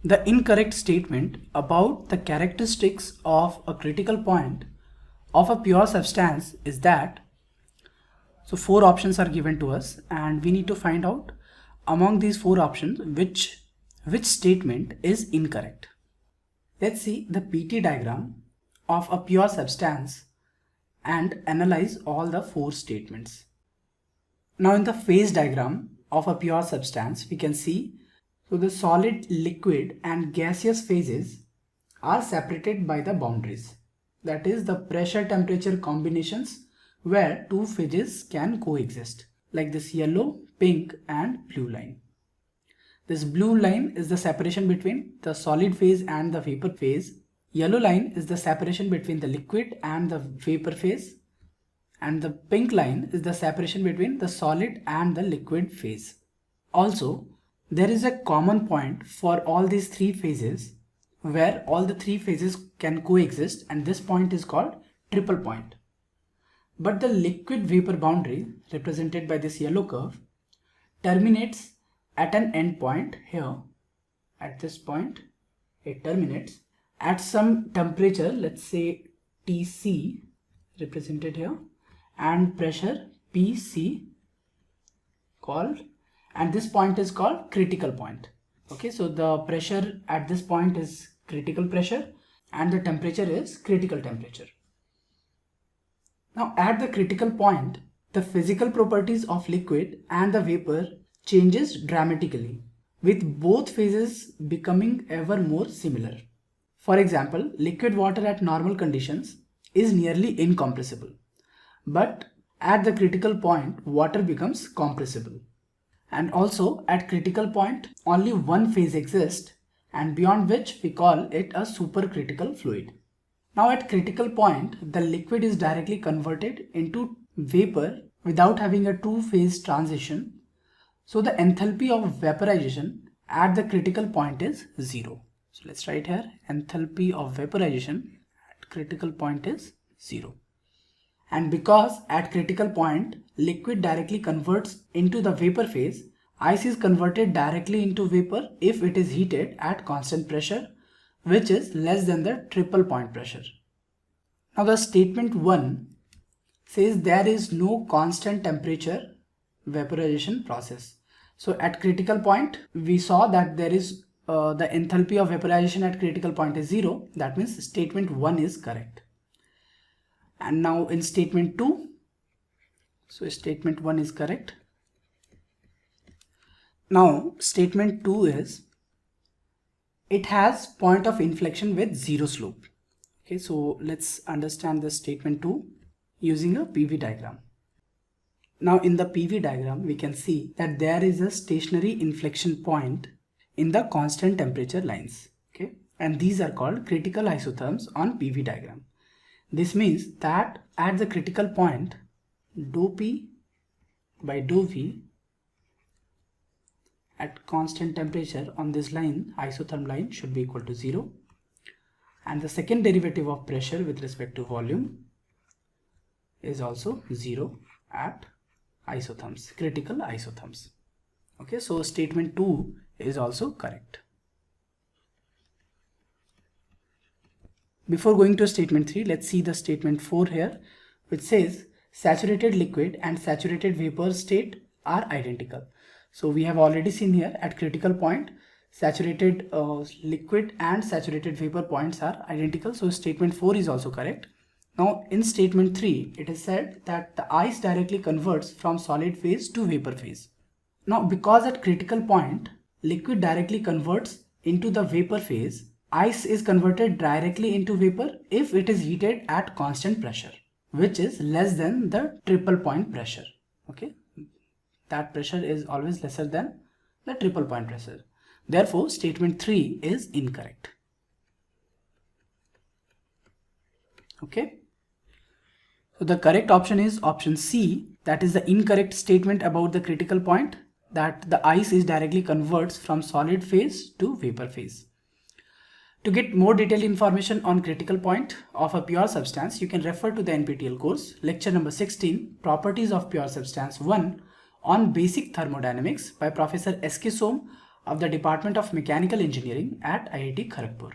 The incorrect statement about the characteristics of a critical point of a pure substance is that, so four options are given to us and we need to find out among these four options which statement is incorrect. Let's see the PT diagram of a pure substance and analyze all the four statements. Now in the phase diagram of a pure substance, we can see so the solid, liquid and gaseous phases are separated by the boundaries. That is the pressure temperature combinations where two phases can coexist, like this yellow, pink and blue line. This blue line is the separation between the solid phase and the vapor phase. Yellow line is the separation between the liquid and the vapor phase. And the pink line is the separation between the solid and the liquid phase. Also, there is a common point for all these three phases where all the three phases can coexist, and this point is called triple point. But the liquid vapor boundary, represented by this yellow curve, terminates at an end point here. At this point, it terminates at some temperature, let's say Tc, represented here, and pressure Pc called, and this point is called critical point. Okay, so the pressure at this point is critical pressure and the temperature is critical temperature. Now at the critical point, the physical properties of liquid and the vapor changes dramatically, with both phases becoming ever more similar. For example, liquid water at normal conditions is nearly incompressible, but at the critical point, water becomes compressible. And also at critical point, only one phase exists, and beyond which we call it a supercritical fluid. Now at critical point, the liquid is directly converted into vapor without having a two-phase transition. So the enthalpy of vaporization at the critical point is 0. So let's write here, enthalpy of vaporization at critical point is 0. And because at critical point, liquid directly converts into the vapor phase, ice is converted directly into vapor if it is heated at constant pressure, which is less than the triple point pressure. Now the statement 1 says there is no constant temperature vaporization process. So at critical point, we saw that there is the enthalpy of vaporization at critical point is 0. That means statement 1 is correct. And now in statement 2, so statement 1 is correct. Now statement 2 is, it has point of inflection with 0 slope. Okay, so let's understand the statement 2 using a PV diagram. Now in the PV diagram, we can see that there is a stationary inflection point in the constant temperature lines. Okay, and these are called critical isotherms on PV diagram. This means that at the critical point, dou P by dou V at constant temperature on this line, isotherm line, should be equal to 0. And the second derivative of pressure with respect to volume is also 0 at isotherms, critical isotherms. Okay, so statement 2 is also correct. Before going to statement 3, let's see the statement 4 here, which says saturated liquid and saturated vapor state are identical. So we have already seen here at critical point, saturated liquid and saturated vapor points are identical. So statement 4 is also correct. Now in statement 3, it is said that the ice directly converts from solid phase to vapor phase. Now because at critical point, liquid directly converts into the vapor phase, ice is converted directly into vapor if it is heated at constant pressure, which is less than the triple point pressure. Okay, that pressure is always lesser than the triple point pressure. Therefore, statement 3 is incorrect. Okay, so the correct option is option C, that is the incorrect statement about the critical point, that the ice is directly converts from solid phase to vapor phase. To get more detailed information on critical point of a pure substance, you can refer to the NPTEL course, lecture number 16, Properties of Pure Substance 1 on Basic Thermodynamics by Professor S.K. Som of the Department of Mechanical Engineering at IIT Kharagpur.